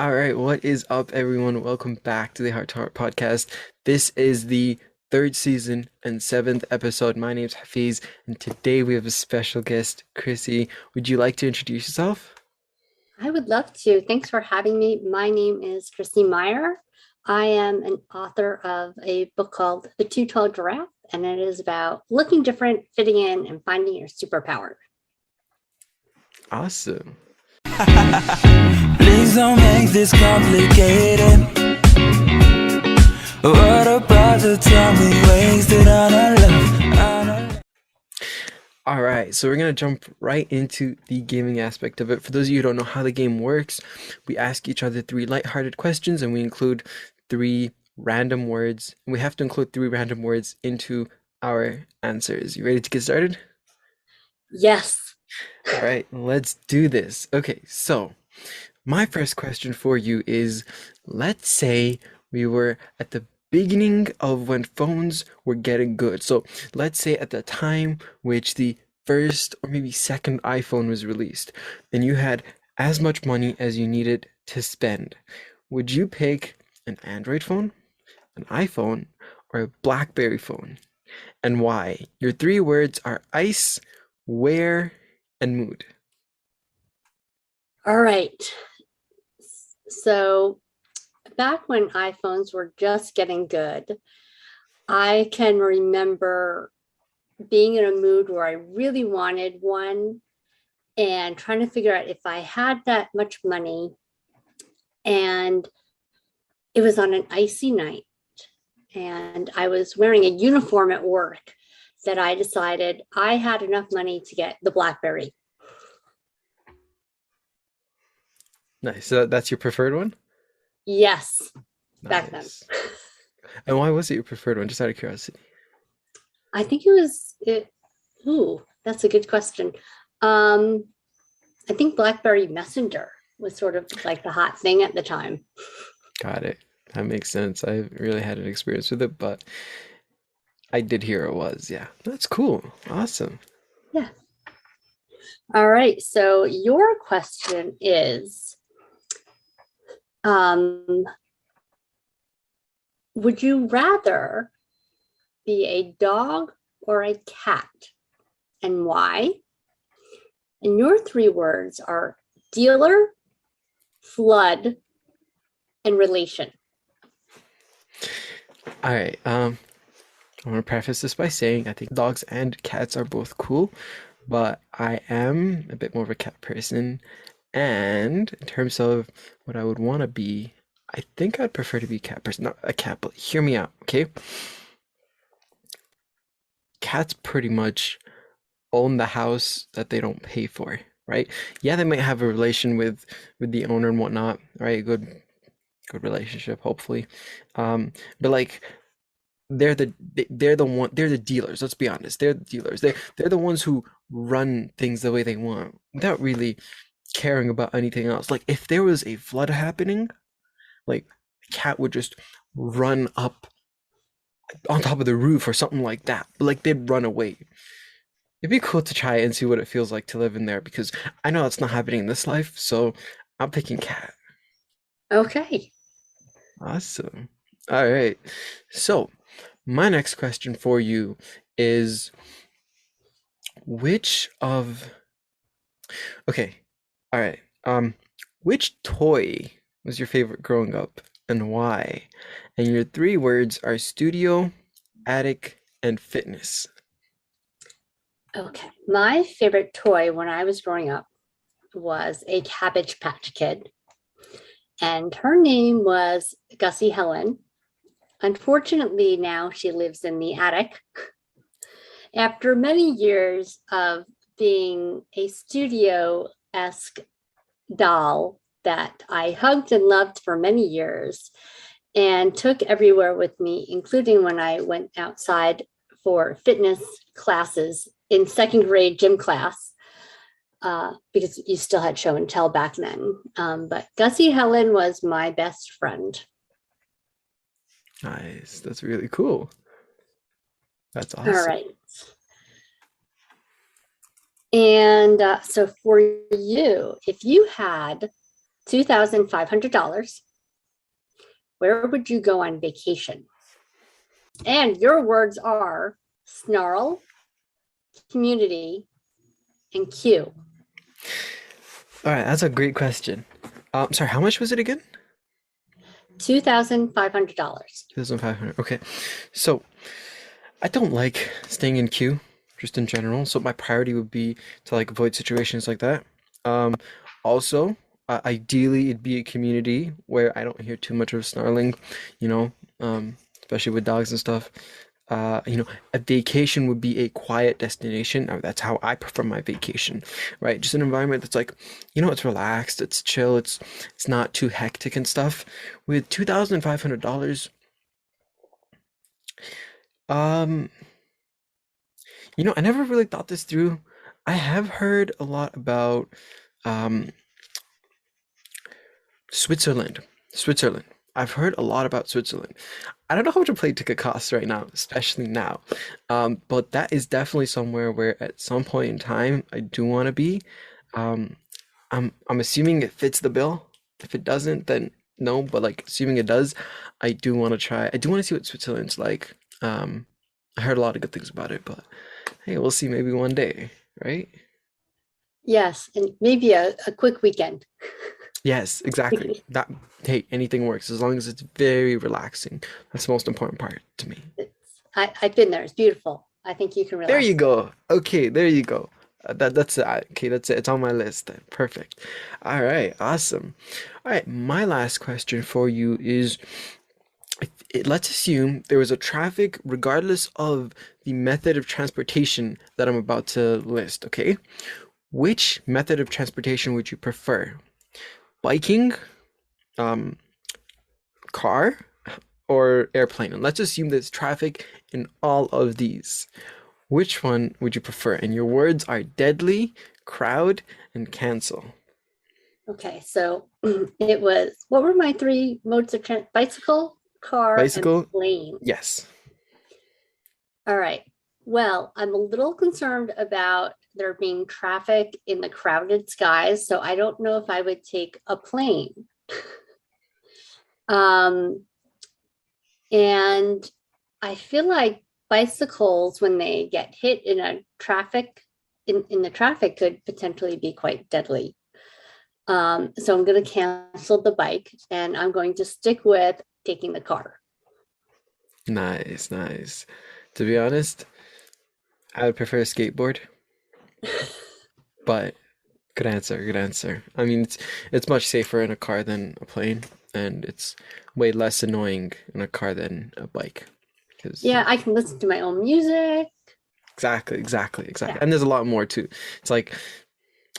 All right, what is up, everyone? Welcome back to the Heart to Heart podcast. This is the third season and seventh episode. My name's Hafiz, and today we have a special guest, Crissy. Would you like to introduce yourself? I would love to. Thanks for having me. My name is Crissy Maier. I am an author of a book called The Too Tall Giraffe, and it is about looking different, fitting in, and finding your superpower. Awesome. Please don't make this complicated. What about the time we wasted on our love? All right, so we're gonna jump right into the gaming aspect of it. For those of you who don't know how the game works, we ask each other three lighthearted questions, and we include three random words. We have to include three random words into our answers. You ready to get started? Yes. All right, let's do this. Okay, so my first question for you is, let's say we were at the beginning of when phones were getting good. So let's say at the time which the first or maybe second iPhone was released, and you had as much money as you needed to spend. Would you pick an Android phone, an iPhone, or a BlackBerry phone? And why? Your three words are ice, where, and mood. All right. So, back when iPhones were just getting good, I can remember being in a mood where I really wanted one and trying to figure out if I had that much money. And it was on an icy night, and I was wearing a uniform at work that I decided I had enough money to get the BlackBerry. Nice. So that's your preferred one? Yes, back then. Nice. And why was it your preferred one? Just out of curiosity. I think it was it. Ooh, that's a good question. Um, I think BlackBerry Messenger was sort of like the hot thing at the time. Got it. That makes sense. I haven't really had an experience with it, but I did hear it was. Yeah. That's cool. Awesome. Yeah. All right. So your question is, um, would you rather be a dog or a cat, and why? And your three words are dealer, flood, and relation. All right. I want to preface this by saying I think dogs and cats are both cool, but I am a bit more of a cat person. And in terms of what I would want to be, I think I'd prefer to be a cat person, not a cat, but hear me out, okay? Cats pretty much own the house that they don't pay for, right? Yeah, they might have a relation with the owner and whatnot, right? Good relationship, hopefully. But like they're the dealers. Let's be honest, they're the dealers. They're the ones who run things the way they want without really caring about anything else. Like if there was a flood happening, like a cat would just run up on top of the roof or something like that. But like they'd run away. It'd be cool to try and see what it feels like to live in there because I know that's not happening in this life, so I'm picking cat. Okay. Awesome. All right. So, my next question for you is which of okay. All right. Which toy was your favorite growing up and why? And your three words are studio, attic, and fitness. Okay. My favorite toy when I was growing up was a Cabbage Patch Kid, and her name was Gussie Helen. Unfortunately, now she lives in the attic. After many years of being a studio esque doll that I hugged and loved for many years and took everywhere with me, including when I went outside for fitness classes in second grade gym class, because you still had show and tell back then. But Gussie Helen was my best friend. Nice. That's really cool. That's All awesome. right. And so for you, if you had $2,500. Where would you go on vacation? And your words are snarl, community, and Q. All right, that's a great question. Sorry, how much was it again? $2,500. 2,500. Okay. So I don't like staying in queue, just in general. So my priority would be to like avoid situations like that. Um, Also, ideally it'd be a community where I don't hear too much of snarling, you know, especially with dogs and stuff. A vacation would be a quiet destination. That's how I prefer my vacation, right? Just an environment that's like, it's relaxed, it's chill, it's not too hectic and stuff. With $2,500, um, I never really thought this through. I have heard a lot about um Switzerland. Switzerland. I've heard a lot about Switzerland. I don't know how much a plane ticket costs right now, especially now. But that is definitely somewhere where at some point in time I do want to be. Um, I'm assuming it fits the bill. If it doesn't, then no. But like assuming it does, I do want to try. I do want to see what Switzerland's like. I heard a lot of good things about it, but hey, we'll see maybe one day, right? Yes, and maybe a quick weekend. Yes, exactly. That, hey, anything works as long as it's very relaxing. That's the most important part to me. I've been there. It's beautiful. I think you can There relax you there. go. Okay, there you go. That's it. Okay, that's it. It's on my list then. Perfect. All right, awesome. All right, my last question for you is let's assume there was a traffic regardless of the method of transportation that I'm about to list, okay? Which method of transportation would you prefer? Biking, um, car, or airplane? And let's assume there's traffic in all of these. Which one would you prefer? And your words are deadly, crowd, and cancel. Okay, so it was, what were my three modes of transit? Bicycle, car, and Bicycle? plane. Yes. All right. Well, I'm a little concerned about there being traffic in the crowded skies, so I don't know if I would take a plane. Um, and I feel like bicycles, when they get hit in a traffic, in the traffic, could potentially be quite deadly. So I'm going to cancel the bike and I'm going to stick with taking the car. Nice, nice. To be honest, I would prefer a skateboard, but good answer, good answer. I mean, it's much safer in a car than a plane, and it's way less annoying in a car than a bike. Because Yeah, I can listen to my own music. exactly, exactly, exactly. Yeah. And there's a lot more too. It's like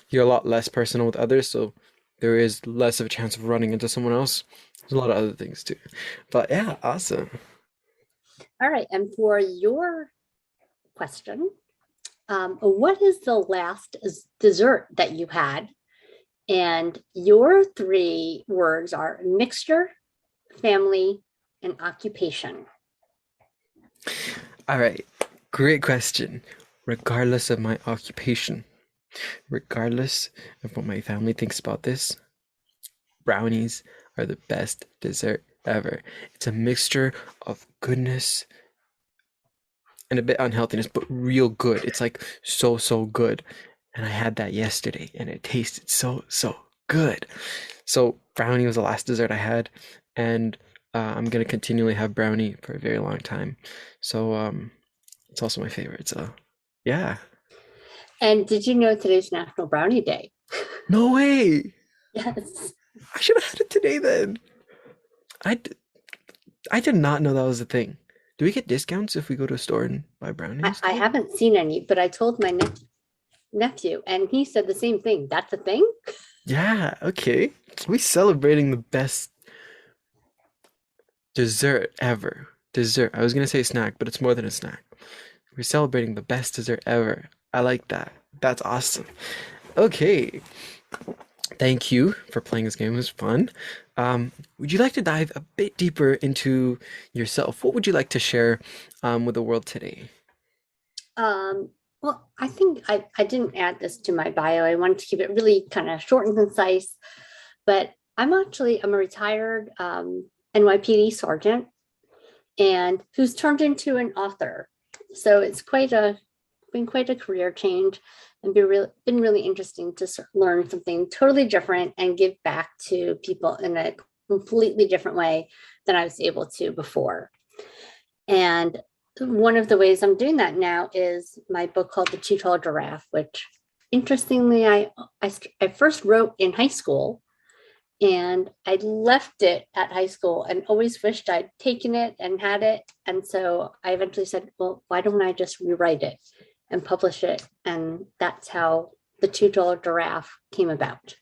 you're a lot less personal with others, so there is less of a chance of running into someone else. There's a lot of other things too. But yeah, awesome. All right. And for your question, what is the last dessert that you had? And your three words are mixture, family, and occupation. All right, great question. Regardless of my occupation, regardless of what my family thinks about this, brownies are the best dessert ever. It's a mixture of goodness and a bit unhealthiness, but real good. It's like so, so good. And I had that yesterday and it tasted so, so good. So, brownie was the last dessert I had, and I'm gonna continually have brownie for a very long time. So, it's also my favorite. So, yeah. And did you know today's National Brownie Day? No way! Yes. I should have had it today then. I, d- I did not know that was a thing. Do we get discounts if we go to a store and buy brownies I today? haven't seen any, but I told my nephew, and he said the same thing. That's a thing. Yeah, okay. We celebrating the best dessert ever. Dessert. I was gonna say snack, but it's more than a snack. We're celebrating the best dessert ever. I like that. That's awesome. Okay. Thank you for playing this game. It was fun. Would you like to dive a bit deeper into yourself? What would you like to share with the world today? Um, well, I think I didn't add this to my bio. I wanted to keep it really kind of short and concise. But I'm a retired NYPD sergeant and who's turned into an author. So it's been quite a career change and been really interesting to learn something totally different and give back to people in a completely different way than I was able to before. And one of the ways I'm doing that now is my book called The Too Tall Giraffe, which interestingly I first wrote in high school and I left it at high school and always wished I'd taken it and had it. And so I eventually said, well, why don't I just rewrite it and publish it? And that's how the $2 giraffe came about.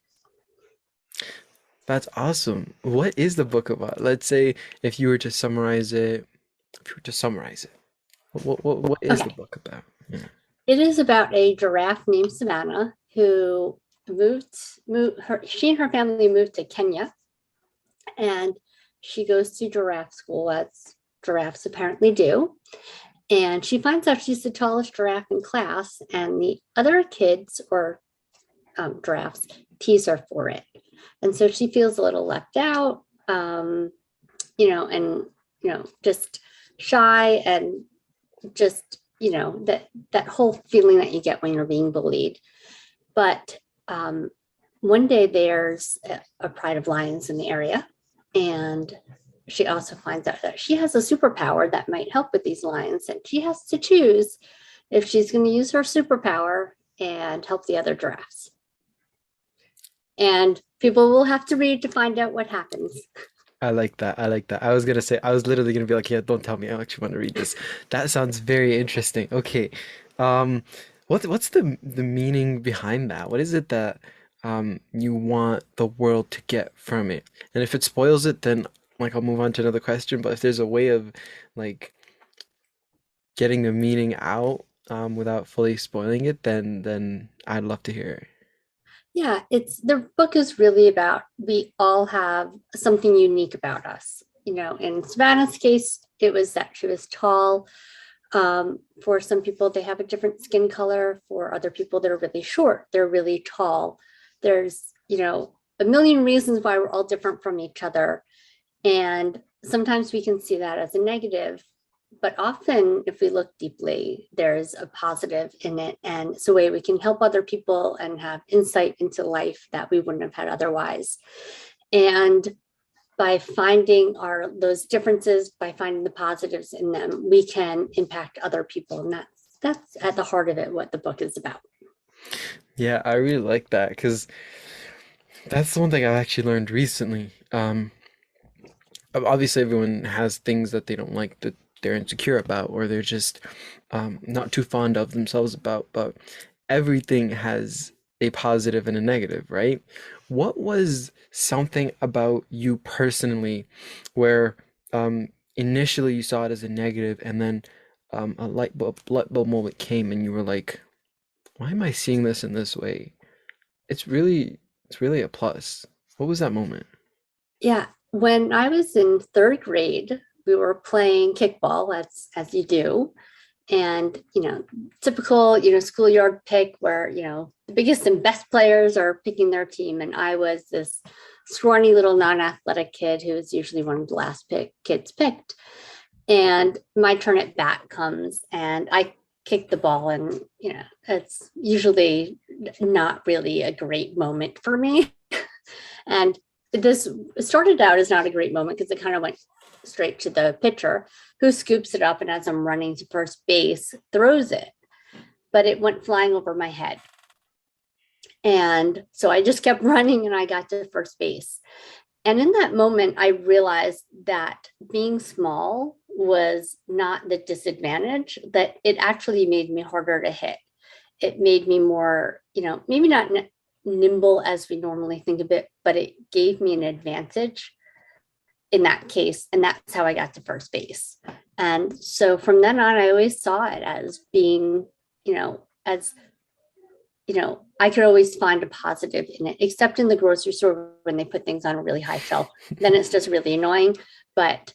That's awesome. What is the book about? Let's say if you were to summarize it, if you were to summarize it, what is the Okay. book about? Yeah. It is about a giraffe named Savannah who she and her family moved to Kenya and she goes to giraffe school as giraffes apparently do. And she finds out she's the tallest giraffe in class, and the other kids or giraffes tease her for it. And so she feels a little left out, and just shy and just that whole feeling that you get when you're being bullied. But one day there's a pride of lions in the area, and she also finds out that she has a superpower that might help with these lions, and she has to choose if she's going to use her superpower and help the other giraffes. And people will have to read to find out what happens. I like that. I like that. I was gonna say, I was literally gonna be like, yeah, don't tell me. I actually want to read this. That sounds very interesting. Okay. Um, what's the meaning behind that? What is it that you want the world to get from it? And if it spoils it, then like I'll move on to another question. But if there's a way of like getting the meaning out without fully spoiling it, then I'd love to hear it. Yeah, it's the book is really about we all have something unique about us. In Savannah's case, it was that she was tall. For some people, they have a different skin color. For other people, they're really short, they're really tall. There's, a million reasons why we're all different from each other. And sometimes we can see that as a negative, but often if we look deeply, there's a positive in it. And it's a way we can help other people and have insight into life that we wouldn't have had otherwise. And by finding those differences, by finding the positives in them, we can impact other people. And that's at the heart of it, what the book is about. Yeah, I really like that because that's the one thing I've actually learned recently. Obviously everyone has things that they don't like that they're insecure about or they're just not too fond of themselves about, but everything has a positive and a negative, right? What was something about you personally where initially you saw it as a negative and then a light bulb moment came and you were like, why am I seeing this in this way? It's really it's really a plus. What was that moment? Yeah. When I was in third grade, we were playing kickball, as you do. And, typical, schoolyard pick where, the biggest and best players are picking their team. And I was this scrawny little non-athletic kid who was usually one of the last kids picked. And my turn at bat comes and I kick the ball and, it's usually not really a great moment for me. And this started out as not a great moment because it kind of went straight to the pitcher who scoops it up and as I'm running to first base, throws it, but it went flying over my head. And so I just kept running and I got to first base. And in that moment, I realized that being small was not the disadvantage, that it actually made me harder to hit. It made me more, maybe not nimble as we normally think of it, but it gave me an advantage in that case. And that's how I got to first base. And so from then on, I always saw it as being, as, I could always find a positive in it, except in the grocery store when they put things on a really high shelf. Then it's just really annoying. But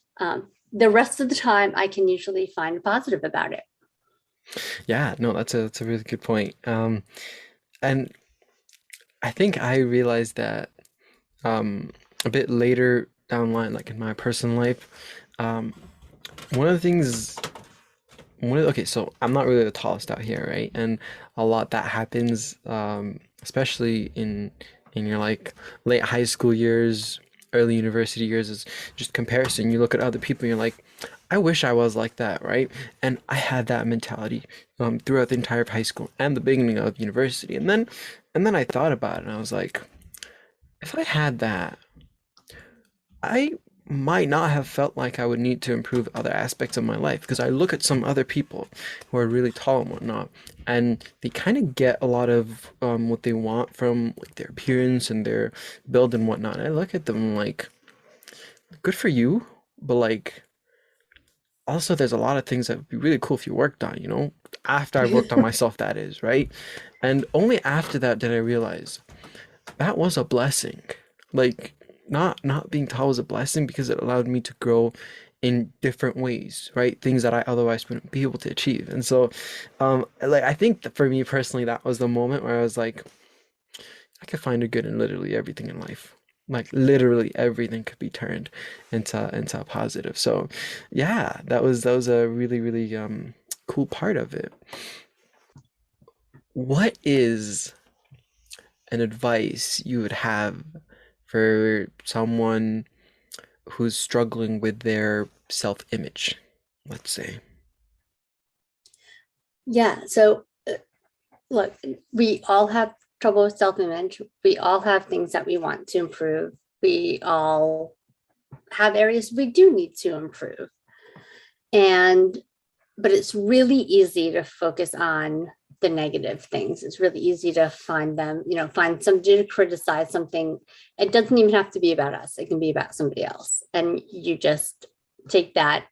the rest of the time, I can usually find a positive about it. Yeah, no, that's a really good point. And I think I realized that a bit later down the line, like in my personal life, um, one of the things okay, so I'm not really the tallest out here, right? And a lot that happens, especially in your like late high school years, early university years, is just comparison. You look at other people and you're like, I wish I was like that, right? And I had that mentality throughout the entire high school and the beginning of university. And then I thought about it and I was like, if I had that, I might not have felt like I would need to improve other aspects of my life because I look at some other people who are really tall and whatnot, and they kind of get a lot of what they want from like their appearance and their build and whatnot. And I look at them like, good for you, but like also there's a lot of things that would be really cool if you worked on, after I worked on myself, that is, right? And only after that did I realize that was a blessing. Like not being tall was a blessing because it allowed me to grow in different ways, right? Things that I otherwise wouldn't be able to achieve. And so, like I think that for me personally, that was the moment where I was like, I could find a good in literally everything in life. Like literally everything could be turned into a positive. So, yeah, that was a really really cool part of it. What is an advice you would have for someone who's struggling with their self-image, let's say? Yeah. So, look, we all have trouble with self image. We all have things that we want to improve. We all have areas we do need to improve. And, but it's really easy to focus on the negative things. It's really easy to find them, find somebody to criticize something. It doesn't even have to be about us. It can be about somebody else. And you just take that,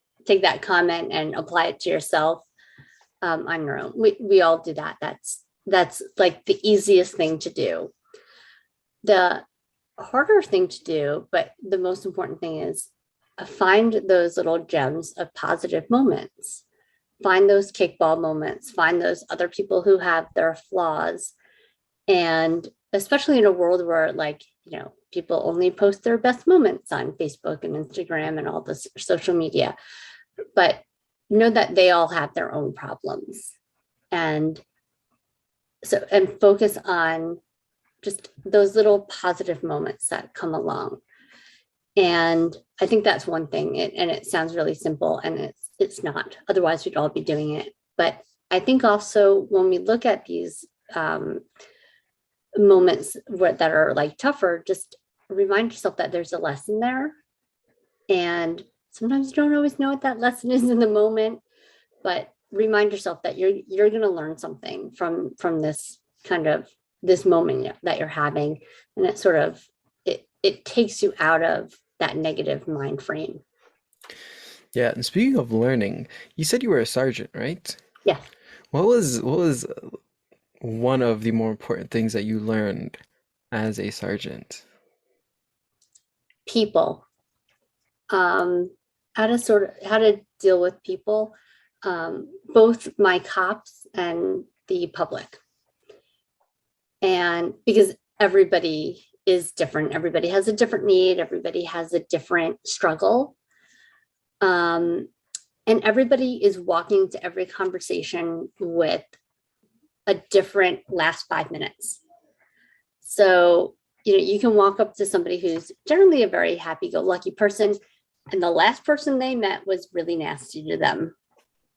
comment and apply it to yourself on your own. We all do that. That's like the easiest thing to do. The harder thing to do, but the most important thing is find those little gems of positive moments. Find those kickball moments, find those other people who have their flaws. And especially in a world where, like, people only post their best moments on Facebook and Instagram and all this social media, but know that they all have their own problems. And and focus on just those little positive moments that come along. And I think that's one thing. And it sounds really simple, and it's not. Otherwise, we'd all be doing it. But I think also when we look at these moments that are like tougher, just remind yourself that there's a lesson there. And sometimes you don't always know what that lesson is in the moment, but remind yourself that you're going to learn something from this kind of this moment that you're having, and it sort of it takes you out of that negative mind frame. Yeah, and speaking of learning, you said you were a sergeant, right? Yeah. What was one of the more important things that you learned as a sergeant? People, how to deal with people, both my cops and the public. And because everybody is different, everybody has a different need, everybody has a different struggle. And everybody is walking to every conversation with a different last 5 minutes. So, you can walk up to somebody who's generally a very happy-go-lucky person, and the last person they met was really nasty to them.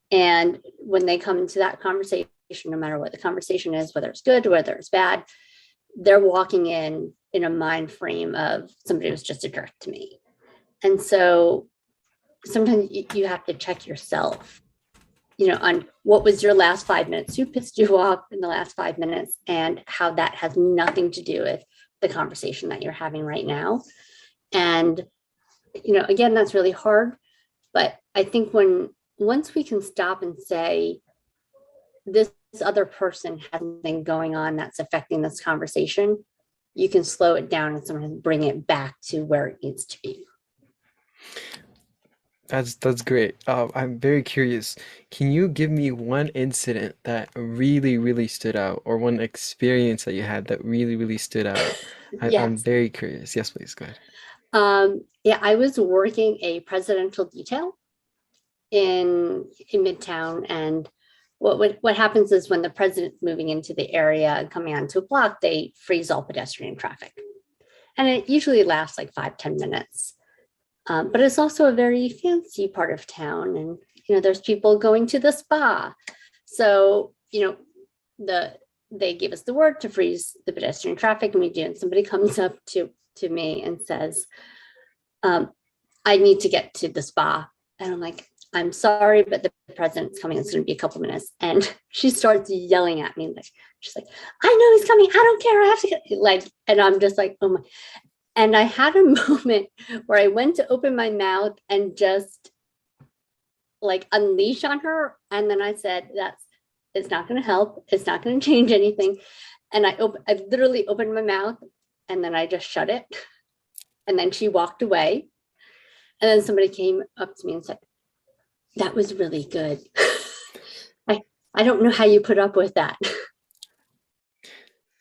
And when they come into that conversation, no matter what the conversation is, whether it's good, whether it's bad, they're walking in a mind frame of somebody was just a jerk to me. And so sometimes you have to check yourself, on what was your last 5 minutes, who pissed you off in the last 5 minutes, and how that has nothing to do with the conversation that you're having right now. And, again, that's really hard. But I think once we can stop and say, this other person has something going on that's affecting this conversation, you can slow it down and sometimes bring it back to where it needs to be. That's great. I'm very curious. Can you give me one incident that really, really stood out, or one experience that you had that really, really stood out? I'm Yes. very curious. Yes, please, go ahead. Yeah, I was working a presidential detail in Midtown, and what happens is when the president's moving into the area and coming onto a block, they freeze all pedestrian traffic, and it usually lasts like 5-10 minutes. But it's also a very fancy part of town, and there's people going to the spa. So they give us the word to freeze the pedestrian traffic, and we do. And somebody comes up to me and says, "I need to get to the spa," and I'm like, "I'm sorry, but the president's coming. It's going to be a couple minutes." And she starts yelling at me, like she's like, "I know he's coming. I don't care. I have to get like," and I'm just like, "Oh my." And I had a moment where I went to open my mouth and just like unleash on her. And then I said, it's not going to help. It's not going to change anything. And I literally opened my mouth and then I just shut it. And then she walked away. And then somebody came up to me and said, "That was really good." I don't know how you put up with that.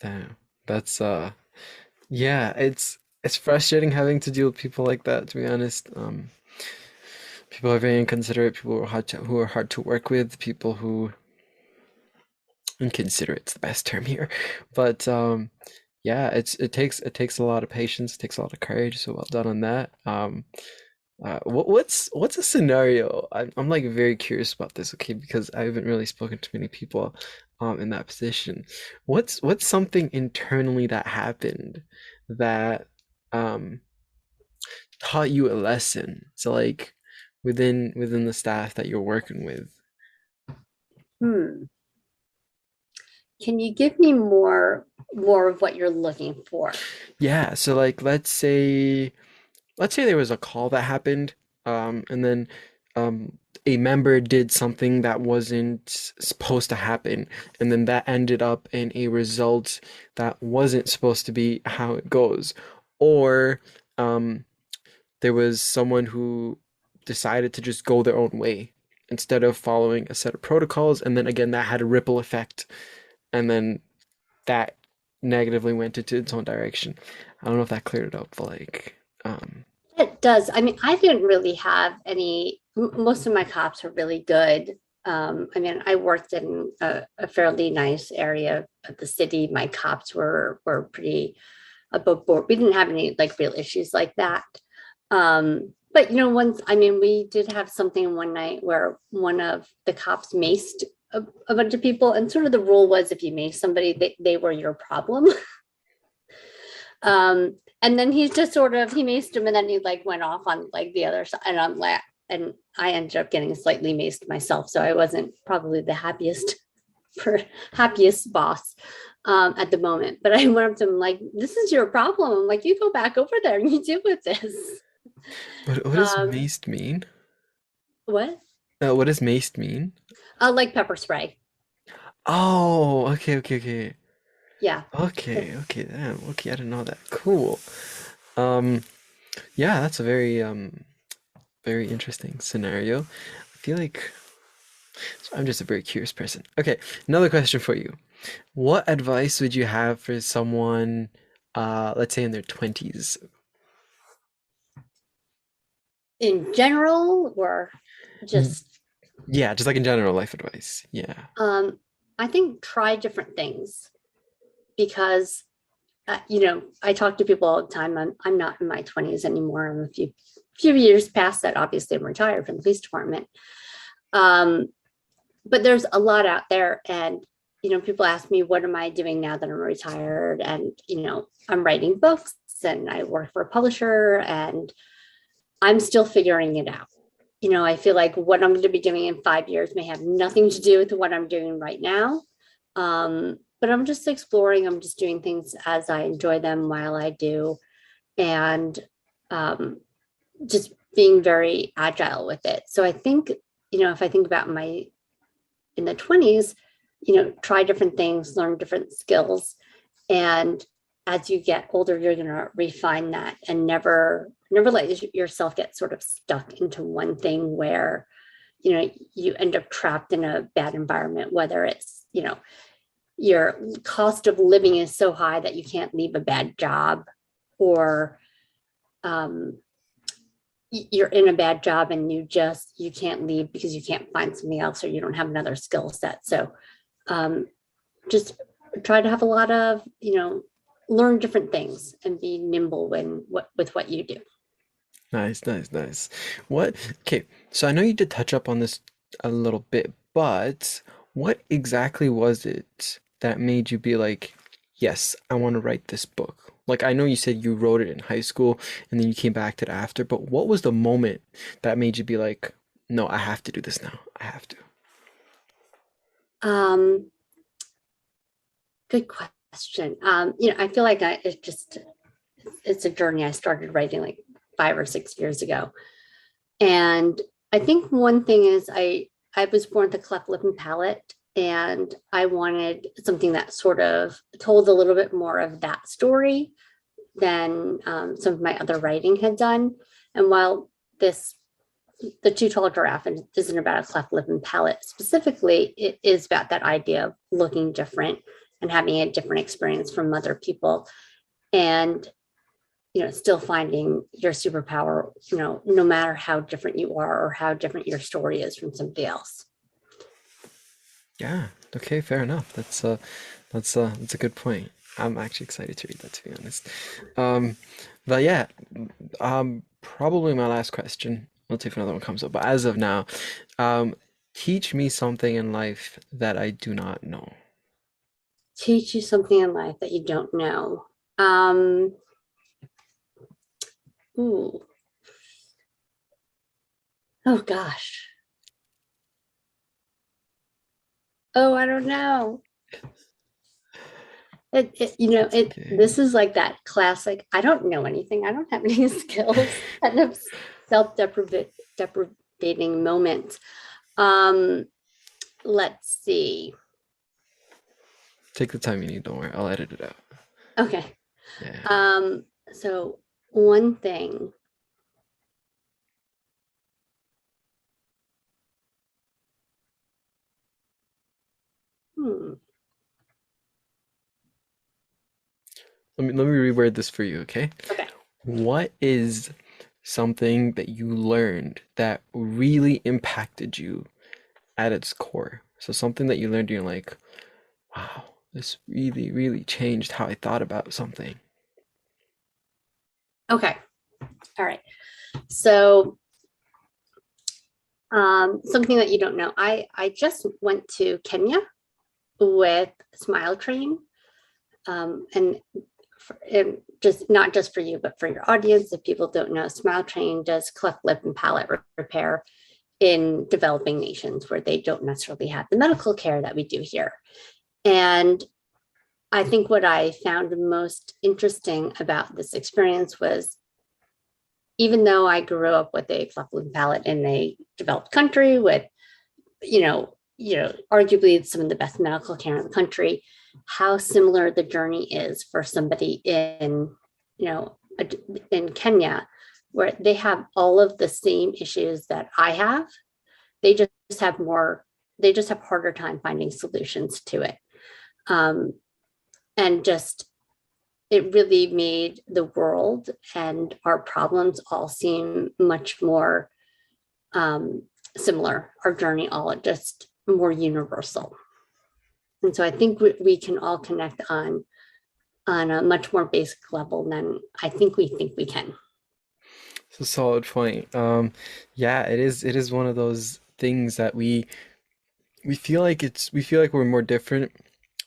Damn. That's yeah, it's frustrating having to deal with people like that, to be honest. People are very inconsiderate, people who are hard to work with, people who inconsiderate's the best term here. But yeah, it takes a lot of patience, it takes a lot of courage, so well done on that. What's a scenario? I'm like very curious about this, okay, because I haven't really spoken to many people in that position. What's something internally that happened that um taught you a lesson? So like within the staff that you're working with. Hmm. Can you give me more of what you're looking for? Yeah, so like let's say there was a call that happened, and then um, a member did something that wasn't supposed to happen, and then that ended up in a result that wasn't supposed to be how it goes. Or um, there was someone who decided to just go their own way instead of following a set of protocols, and then again, that had a ripple effect, and then that negatively went into its own direction. I don't know if that cleared it up, but like, It does. I mean, I didn't really have any, most of my cops were really good. I mean, I worked in a fairly nice area of the city. My cops were pretty above board. We didn't have any like real issues like that. But once, I mean, we did have something one night where one of the cops maced a bunch of people, and sort of the rule was if you maced somebody, they were your problem. And then he's just sort of, he maced him and then he like went off on like the other side, and I'm like, and I ended up getting slightly maced myself. So I wasn't probably the happiest boss at the moment. But I went up to him like, "This is your problem." I'm like, "You go back over there and you deal with this." but what does Um, maced mean? what? What does maced mean? Like pepper spray. Oh, okay, okay, okay. Yeah. Okay, okay, damn, okay, I didn't know that. Cool. Um, yeah, that's a very interesting scenario. I feel like so I'm just a very curious person. Okay, another question for you. What advice would you have for someone, let's say in their 20s? In general, or Y- just, Yeah, just like in general life advice. Yeah. I think try different things because I talk to people all the time. I'm not in my 20s anymore. I'm a few years past that. Obviously, I'm retired from the police department. Um, but there's a lot out there, and people ask me, "What am I doing now that I'm retired?" And I'm writing books, and I work for a publisher, and I'm still figuring it out. I feel like what I'm going to be doing in 5 years may have nothing to do with what I'm doing right now. But I'm just exploring. I'm just doing things as I enjoy them while I do, and um, just being very agile with it. So I think, if I think about my in the 20s, try different things, learn different skills. And as you get older, you're going to refine that and never let yourself get sort of stuck into one thing where, you end up trapped in a bad environment, whether it's, your cost of living is so high that you can't leave a bad job, or um, you're in a bad job and you can't leave because you can't find something else or you don't have another skill set. So um, just try to have a lot of, learn different things and be nimble with what you do. Nice, nice, nice. What? Okay, so I know you did touch up on this a little bit, but what exactly was it that made you be like, yes, I want to write this book? Like, I know you said you wrote it in high school and then you came back to it after, but what was the moment that made you be like, no, I have to do this now. I have to. Um, Good question. I feel like it's a journey I started writing like 5 or 6 years ago. And I think one thing is I was born with a cleft lip and palate, and I wanted something that sort of told a little bit more of that story than some of my other writing had done. And while the Too Tall Giraffe isn't about a cleft lip and palate specifically, it is about that idea of looking different and having a different experience from other people, and still finding your superpower, no matter how different you are or how different your story is from somebody else. Yeah, okay, fair enough. That's a good point. I'm actually excited to read that, to be honest. Um, but yeah, probably my last question. We'll see if another one comes up. But as of now, um, teach me something in life that I do not know. Teach you something in life that you don't know. Um, ooh, oh gosh. Oh, I don't know. It's okay. This is like that classic. I don't know anything. I don't have any skills. Kind of self-deprecating moment. Um, let's see. Take the time you need, don't worry. I'll edit it out. Okay. Yeah. So one thing. Hmm. Let me reword this for you, okay? Okay. What is something that you learned that really impacted you at its core? So something that you learned and you're like, wow, this really, really changed how I thought about something. Okay. All right. So something that you don't know. I just went to Kenya with Smile Train, and just not just for you, but for your audience. If people don't know, Smile Train does cleft lip and palate repair in developing nations where they don't necessarily have the medical care that we do here. And I think what I found most interesting about this experience was, even though I grew up with a cleft lip and palate in a developed country with, arguably some of the best medical care in the country, how similar the journey is for somebody in Kenya, where they have all of the same issues that I have. They just have more, they just have harder time finding solutions to it. Um, and just, it really made the world and our problems all seem much more similar. Our journey all just more universal. And so I think we can all connect on a much more basic level than I think we can. It's a solid point. Yeah, it is one of those things that we feel like we're more different,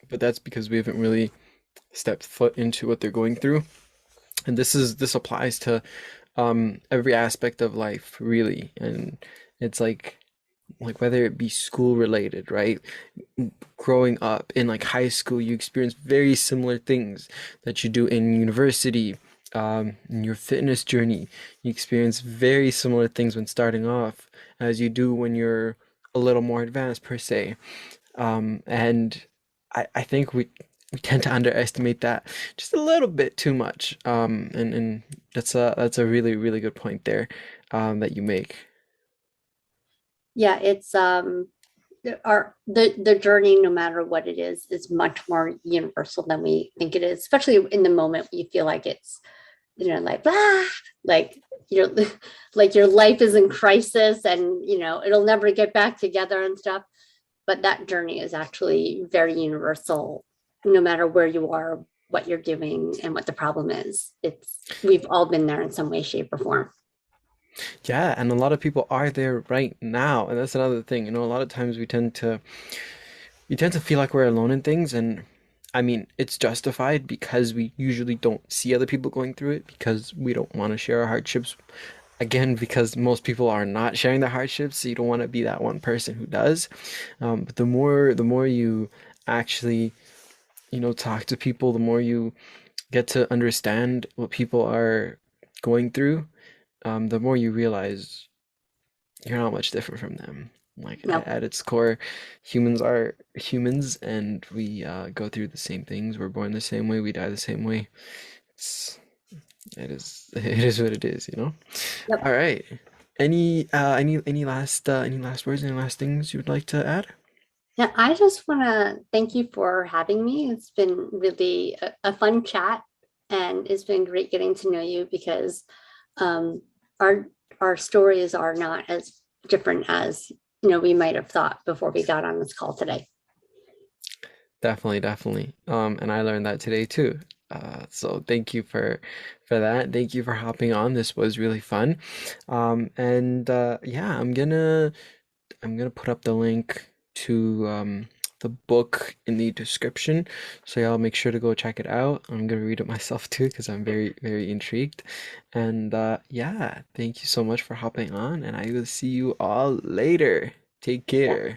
but that's because we haven't really stepped foot into what they're going through. And this applies to every aspect of life, really. And it's like whether it be school related, right? Growing up in like high school, you experience very similar things that you do in university. In your fitness journey, you experience very similar things when starting off as you do when you're a little more advanced per se. And I think we tend to underestimate that just a little bit too much. And that's a really, really good point there, that you make. Yeah, it's the journey, no matter what it is much more universal than we think it is, especially in the moment you feel like like like your like your life is in crisis, and it'll never get back together and stuff. But that journey is actually very universal, no matter where you are, what you're doing, and what the problem is. We've all been there in some way, shape, or form. Yeah, and a lot of people are there right now, and that's another thing. A lot of times we tend to feel like we're alone in things, and I mean, it's justified because we usually don't see other people going through it because we don't want to share our hardships. Again, because most people are not sharing their hardships, so you don't want to be that one person who does. But the more you actually, talk to people, the more you get to understand what people are going through, the more you realize you're not much different from them. Like Nope. at its core, humans are humans, and we go through the same things. We're born the same way, we die the same way. It's, it is what it is. Yep. All right. Any last words, any last things you would like to add? Yeah, I just want to thank you for having me. It's been really a fun chat, and it's been great getting to know you because um, our our stories are not as different as we might have thought before we got on this call today. Definitely, definitely. And I learned that today too. So thank you for that. Thank you for hopping on. This was really fun. And yeah, I'm gonna put up the link to the book in the description, so y'all make sure to go check it out. I'm gonna read it myself too because I'm very, very intrigued. And yeah, thank you so much for hopping on, and I will see you all later. Take Yeah. care.